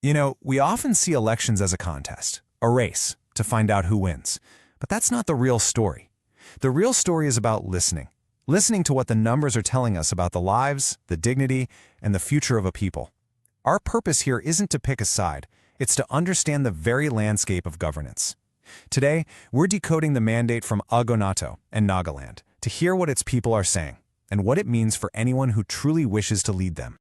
You know, we often see elections as a contest, a race, to find out who wins. But that's not the real story. The real story is about listening. Listening to what the numbers are telling us about the lives, the dignity, and the future of a people. Our purpose here isn't to pick a side. It's to understand the very landscape of governance. Today, we're decoding the mandate from Aghunato and Nagaland to hear what its people are saying and what it means for anyone who truly wishes to lead them.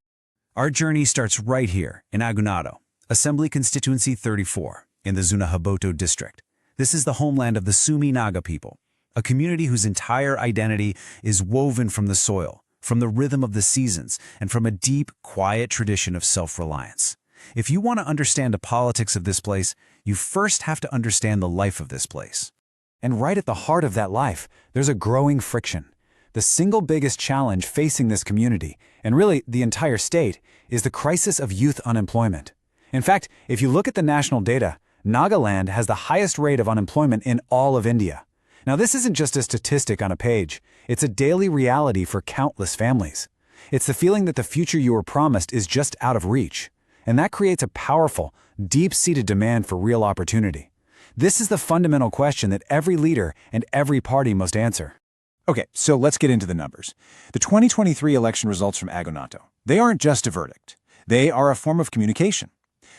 Our journey starts right here in Aghunato, Assembly Constituency 34, in the Aghunato district. This is the homeland of the Sumi Naga people, a community whose entire identity is woven from the soil, from the rhythm of the seasons, and from a deep, quiet tradition of self-reliance. If you want to understand the politics of this place, you first have to understand the life of this place. And right at the heart of that life, there's a growing friction. The single biggest challenge facing this community, and really the entire state, is the crisis of youth unemployment. In fact, if you look at the national data, Nagaland has the highest rate of unemployment in all of India. Now, this isn't just a statistic on a page. It's a daily reality for countless families. It's the feeling that the future you were promised is just out of reach. And that creates a powerful, deep-seated demand for real opportunity. This is the fundamental question that every leader and every party must answer. Okay, so let's get into the numbers. The 2023 election results from Aghunato. They aren't just a verdict. They are a form of communication.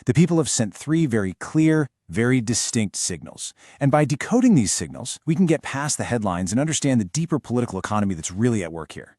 The people have sent three very clear, very distinct signals. And by decoding these signals, we can get past the headlines and understand the deeper political economy that's really at work here.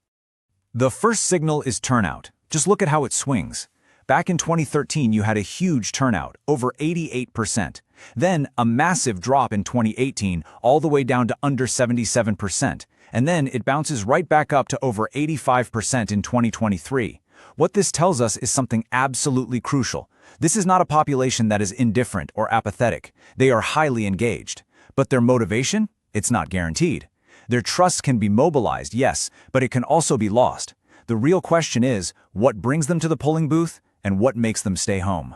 The first signal is turnout. Just look at how it swings. Back in 2013, you had a huge turnout, over 88%. Then a massive drop in 2018, all the way down to under 77%. And then it bounces right back up to over 85% in 2023. What this tells us is something absolutely crucial. This is not a population that is indifferent or apathetic. They are highly engaged. But their motivation? It's not guaranteed. Their trust can be mobilized, yes, but it can also be lost. The real question is, what brings them to the polling booth and what makes them stay home?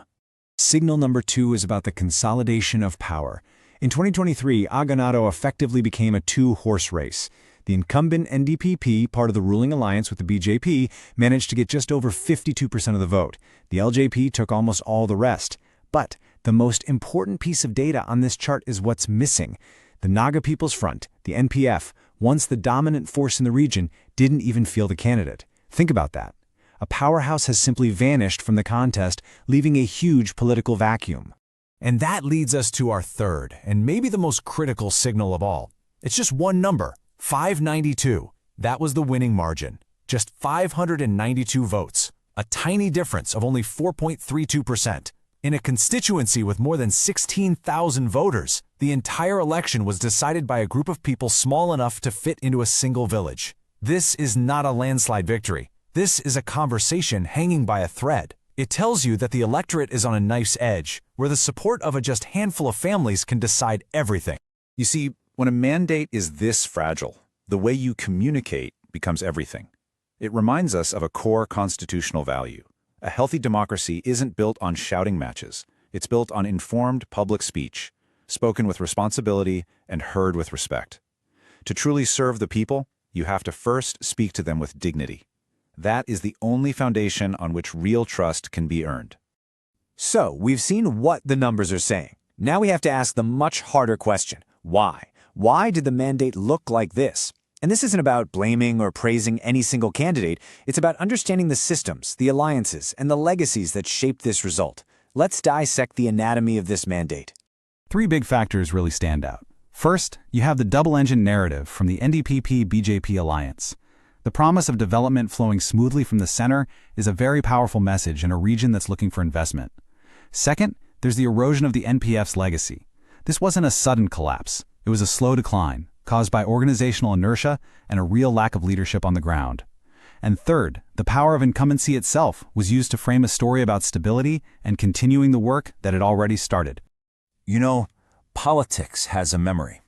Signal number 2 is about the consolidation of power. In 2023, Aghunato effectively became a two-horse race. The incumbent NDPP, part of the ruling alliance with the BJP, managed to get just over 52% of the vote. The LJP took almost all the rest. But the most important piece of data on this chart is what's missing. The Naga People's Front, the NPF, once the dominant force in the region, didn't even field a candidate. Think about that. A powerhouse has simply vanished from the contest, leaving a huge political vacuum. And that leads us to our third, and maybe the most critical signal of all. It's just one number. 592. That was the winning margin. Just 592 votes. A tiny difference of only 4.32%. In a constituency with more than 16,000 voters, the entire election was decided by a group of people small enough to fit into a single village. This is not a landslide victory. This is a conversation hanging by a thread. It tells you that the electorate is on a knife's edge, where the support of a just handful of families can decide everything. You see, when a mandate is this fragile, the way you communicate becomes everything. It reminds us of a core constitutional value. A healthy democracy isn't built on shouting matches. It's built on informed public speech, spoken with responsibility and heard with respect. To truly serve the people, you have to first speak to them with dignity. That is the only foundation on which real trust can be earned. So, we've seen what the numbers are saying. Now we have to ask the much harder question. Why? Why did the mandate look like this? And this isn't about blaming or praising any single candidate. It's about understanding the systems, the alliances, and the legacies that shaped this result. Let's dissect the anatomy of this mandate. 3 big factors really stand out. First, you have the double-engine narrative from the NDPP-BJP alliance. The promise of development flowing smoothly from the center is a very powerful message in a region that's looking for investment. Second, there's the erosion of the NPF's legacy. This wasn't a sudden collapse. It was a slow decline, caused by organizational inertia and a real lack of leadership on the ground. And third, the power of incumbency itself was used to frame a story about stability and continuing the work that had already started. You know, politics has a memory.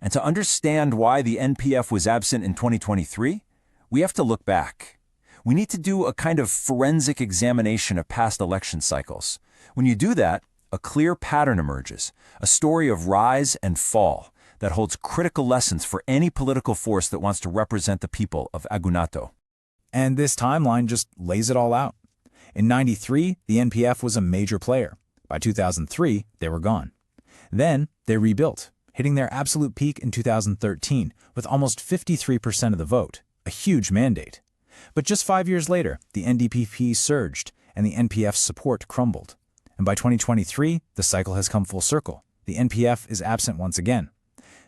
And to understand why the NPF was absent in 2023, we have to look back. We need to do a kind of forensic examination of past election cycles. When you do that, a clear pattern emerges, a story of rise and fall that holds critical lessons for any political force that wants to represent the people of Aghunato. And this timeline just lays it all out. In '93, the NPF was a major player. By 2003, they were gone. Then, they rebuilt, hitting their absolute peak in 2013 with almost 53% of the vote, a huge mandate. But just 5 years later, the NDPP surged and the NPF's support crumbled. And by 2023, the cycle has come full circle. The NPF is absent once again.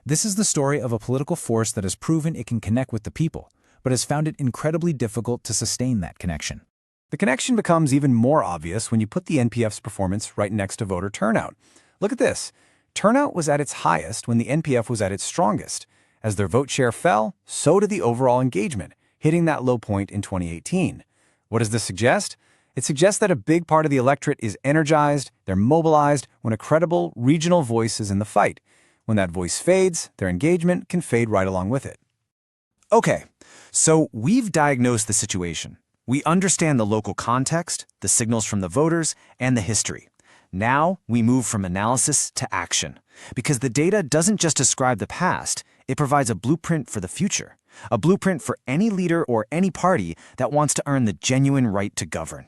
This is the story of a political force that has proven it can connect with the people, but has found it incredibly difficult to sustain that connection. The connection becomes even more obvious when you put the NPF's performance right next to voter turnout. Look at this. Turnout was at its highest when the NPF was at its strongest. As their vote share fell, so did the overall engagement, hitting that low point in 2018. What does this suggest? It suggests that a big part of the electorate is energized, they're mobilized when a credible regional voice is in the fight. When that voice fades, their engagement can fade right along with it. Okay, so we've diagnosed the situation. We understand the local context, the signals from the voters, and the history. Now we move from analysis to action, because the data doesn't just describe the past, it provides a blueprint for the future, a blueprint for any leader or any party that wants to earn the genuine right to govern.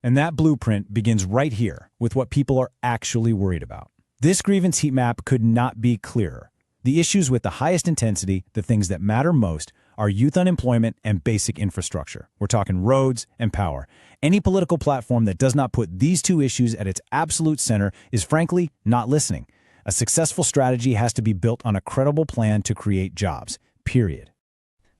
And that blueprint begins right here with what people are actually worried about. This grievance heat map could not be clearer. The issues with the highest intensity, the things that matter most, are youth unemployment and basic infrastructure. We're talking roads and power. Any political platform that does not put these two issues at its absolute center is frankly not listening. A successful strategy has to be built on a credible plan to create jobs, period.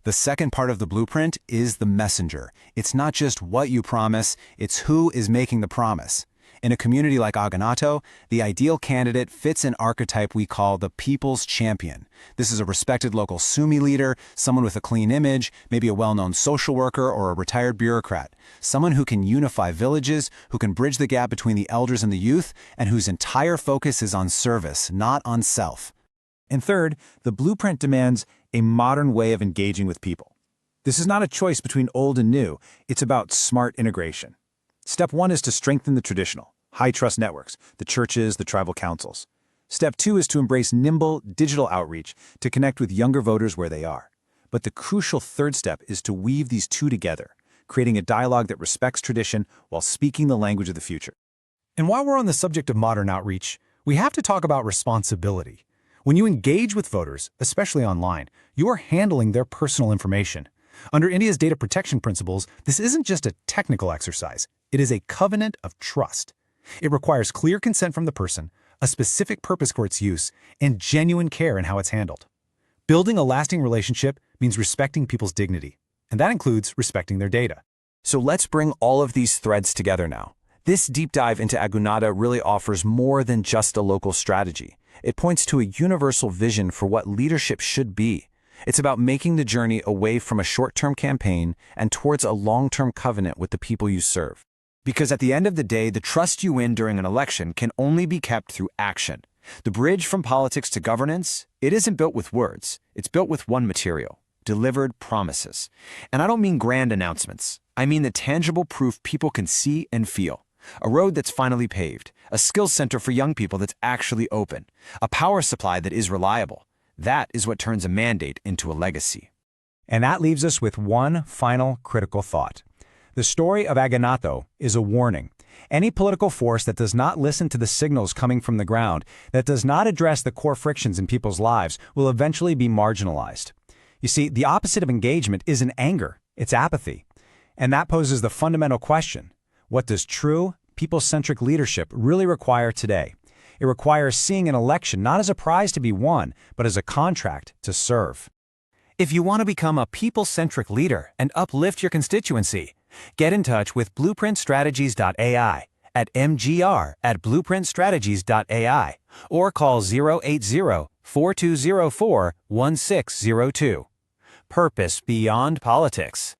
The second part of the blueprint is the messenger. It's not just what you promise, it's who is making the promise. In a community like Aghunato, the ideal candidate fits an archetype we call the people's champion. This is a respected local Sumi leader, someone with a clean image, maybe a well-known social worker or a retired bureaucrat, someone who can unify villages, who can bridge the gap between the elders and the youth, and whose entire focus is on service, not on self. And third, the blueprint demands a modern way of engaging with people. This is not a choice between old and new, it's about smart integration. Step 1 is to strengthen the traditional, high-trust networks, the churches, the tribal councils. Step 2 is to embrace nimble, digital outreach to connect with younger voters where they are. But the crucial third step is to weave these two together, creating a dialogue that respects tradition while speaking the language of the future. And while we're on the subject of modern outreach, we have to talk about responsibility. When you engage with voters, especially online, you are handling their personal information. Under India's data protection principles, this isn't just a technical exercise. It is a covenant of trust. It requires clear consent from the person, a specific purpose for its use, and genuine care in how it's handled. Building a lasting relationship means respecting people's dignity, and that includes respecting their data. So let's bring all of these threads together now. This deep dive into Aghunato really offers more than just a local strategy. It points to a universal vision for what leadership should be. It's about making the journey away from a short-term campaign and towards a long-term covenant with the people you serve. Because at the end of the day, the trust you win during an election can only be kept through action. The bridge from politics to governance, it isn't built with words. It's built with one material: delivered promises. And I don't mean grand announcements. I mean the tangible proof people can see and feel. A road that's finally paved, a skills center for young people that's actually open, a power supply that is reliable. That is what turns a mandate into a legacy. And that leaves us with one final critical thought. The story of Aghunato is a warning. Any political force that does not listen to the signals coming from the ground, that does not address the core frictions in people's lives, will eventually be marginalized. You see, the opposite of engagement isn't anger, it's apathy. And that poses the fundamental question: what does true, people-centric leadership really require today? It requires seeing an election not as a prize to be won, but as a contract to serve. If you want to become a people-centric leader and uplift your constituency, get in touch with blueprintstrategies.ai at mgr@blueprintstrategies.ai or call 080-4204-1602. Purpose beyond politics.